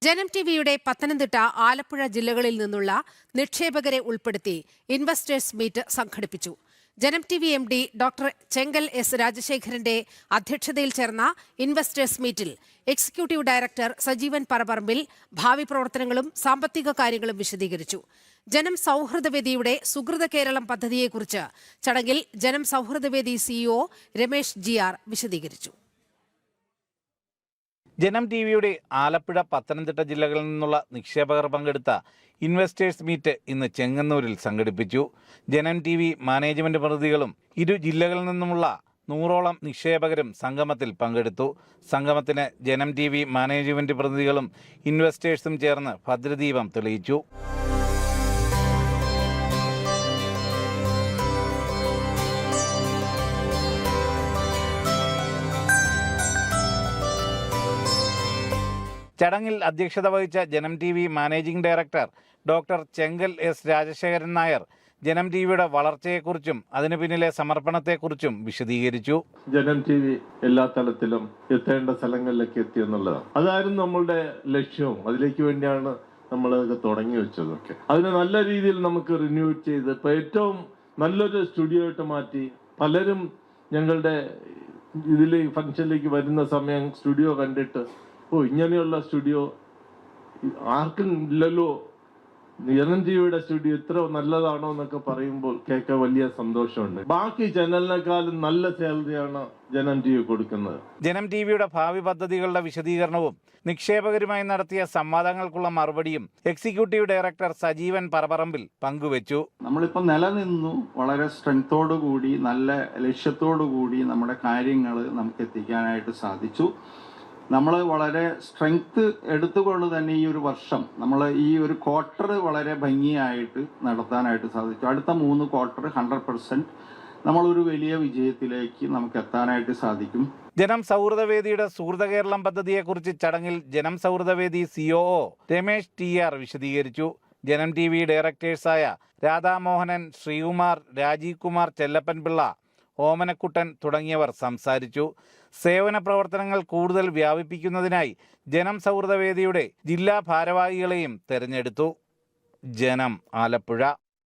ജനം ടിവിയുടെ പത്തനംതിട്ട, ആലപ്പുഴ ജില്ലകളിൽ നിന്നുള്ള നിക്ഷേപകരെ ഉൾപ്പെടുത്തി ഇൻവെസ്റ്റേഴ്സ് മീറ്റ് സംഘടിപ്പിച്ചു. ജനം ടിവി MD ഡോക്ടർ ചെങ്കൽ എസ് രാജശേഖരന്റെ അധ്യക്ഷതയിൽ ചേർന്ന ഇൻവെസ്റ്റേഴ്സ് മീറ്റിൽ എക്സിക്യൂട്ടീവ് ഡയറക്ടർ സജീവൻ പറമ്പറമ്പിൽ ഭാവി പ്രവർത്തനങ്ങളും സാമ്പത്തിക കാര്യങ്ങളും വിശദീകരിച്ചു. ജനം സൗഹൃദവേദിയുടെ സുഹൃത കേരളം പദ്ധതിയെക്കുറിച്ച് ചടങ്ങിൽ ജനം സൗഹൃദവേദി CEO രമേശ് GR വിശദീകരിച്ചു. ജനം ടിവിയുടെ ആലപ്പുഴ, പത്തനംതിട്ട ജില്ലകളിൽ നിന്നുള്ള നിക്ഷേപകർ പങ്കെടുത്ത ഇൻവെസ്റ്റേഴ്സ് മീറ്റ് ഇന്ന് ചെങ്ങന്നൂരിൽ സംഘടിപ്പിച്ചു. ജനം ടിവി മാനേജ്മെന്റ് പ്രതിനിധികളും ഇരു ജില്ലകളിൽ നിന്നുമുള്ള 100ഓളം നിക്ഷേപകരും സംഗമത്തിൽ പങ്കെടുത്തു. സംഗമത്തിന് ജനം ടിവി മാനേജ്മെന്റ് പ്രതിനിധികളും ഇൻവെസ്റ്റേഴ്സും ചേർന്ന് ഭദ്രദീപം തെളിയിച്ചു. ചടങ്ങിൽ അധ്യക്ഷത വഹിച്ച ജനം ടിവി മാനേജിംഗ് ഡയറക്ടർ ഡോക്ടർ ചെങ്കൽ എസ് രാജശേഖരൻ നായർ ജനം ടിവിയുടെ വളർച്ചയെക്കുറിച്ചും അതിനു പിന്നിലെ സമർപ്പണത്തെക്കുറിച്ചും വിശദീകരിച്ചു. ജനം ടിവി എല്ലാ തലത്തിലും എത്തേണ്ട സ്ഥലങ്ങളിലേക്ക് എത്തി എന്നുള്ളതാണ്. അതായിരുന്നു നമ്മളുടെ ലക്ഷ്യവും. അതിലേക്ക് വേണ്ടിയാണ് നമ്മൾ തുടങ്ങി വെച്ചതൊക്കെ. അതിനെ നല്ല രീതിയിൽ നമുക്ക് റിന്യൂ ചെയ്ത് ഇപ്പൊ ഏറ്റവും നല്ലൊരു സ്റ്റുഡിയോ ആയിട്ട് മാറ്റി. പലരും ഞങ്ങളുടെ ഇതിൽ ഫംഗ്ഷനിലേക്ക് വരുന്ന സമയം സ്റ്റുഡിയോ കണ്ടിട്ട് ഇങ്ങനെയുള്ള സ്റ്റുഡിയോ ആർക്കും ഇല്ലല്ലോ, ജനം ടിവിയുടെ സ്റ്റുഡിയോ ഇത്ര നല്ലതാണോ എന്നൊക്കെ പറയുമ്പോൾ കേൾക്കാൻ വലിയ സന്തോഷമുണ്ട്. ബാക്കി ചാനലിനേക്കാളും നല്ല സാലറിയാണ് ജനം ടിവി കൊടുക്കുന്നത്. ജനം ടിവിയുടെ ഭാവി പദ്ധതികളുടെ വിശദീകരണവും നിക്ഷേപകരുമായി നടത്തിയ സംവാദങ്ങൾക്കുള്ള മറുപടിയും എക്സിക്യൂട്ടീവ് ഡയറക്ടർ സജീവൻ പറമ്പറമ്പിൽ പങ്കുവച്ചു. നമ്മളിപ്പോൾ നിലനിന്നു വളരെ സ്ട്രെങ്തോടു കൂടി നല്ല ലക്ഷ്യത്തോടു കൂടി നമ്മുടെ കാര്യങ്ങൾ നമുക്ക് എത്തിക്കാനായിട്ട് സാധിച്ചു. നമ്മൾ വളരെ സ്ട്രെങ്ത് എടുത്തുകൊണ്ട് തന്നെ ഈ ഒരു വർഷം നമ്മൾ ഈ ഒരു ക്വാർട്ടർ വളരെ ഭംഗിയായിട്ട് നടത്താനായിട്ട് സാധിച്ചു. അടുത്ത 3 ക്വാർട്ടർ 100% നമ്മളൊരു വലിയ വിജയത്തിലേക്ക് നമുക്ക് എത്താനായിട്ട് സാധിക്കും. ജനം സൗഹൃദവേദിയുടെ സുഹൃത കേരളം പദ്ധതിയെക്കുറിച്ച് ചടങ്ങിൽ ജനം സൗഹൃദവേദി COO രമേശ് TR വിശദീകരിച്ചു. ജനം ടിവി ഡയറക്ടേഴ്സായ രാധാമോഹനൻ, ശ്രീകുമാർ, രാജീവ് കുമാർ, ചെല്ലപ്പൻ പിള്ള, ഓമനക്കുട്ടൻ തുടങ്ങിയവർ സംസാരിച്ചു. സേവന പ്രവർത്തനങ്ങൾ കൂടുതൽ വ്യാപിപ്പിക്കുന്നതിനായി ജനം സൗഹൃദവേദിയുടെ ജില്ലാ ഭാരവാഹികളെയും തെരഞ്ഞെടുത്തു. ജനം, ആലപ്പുഴ.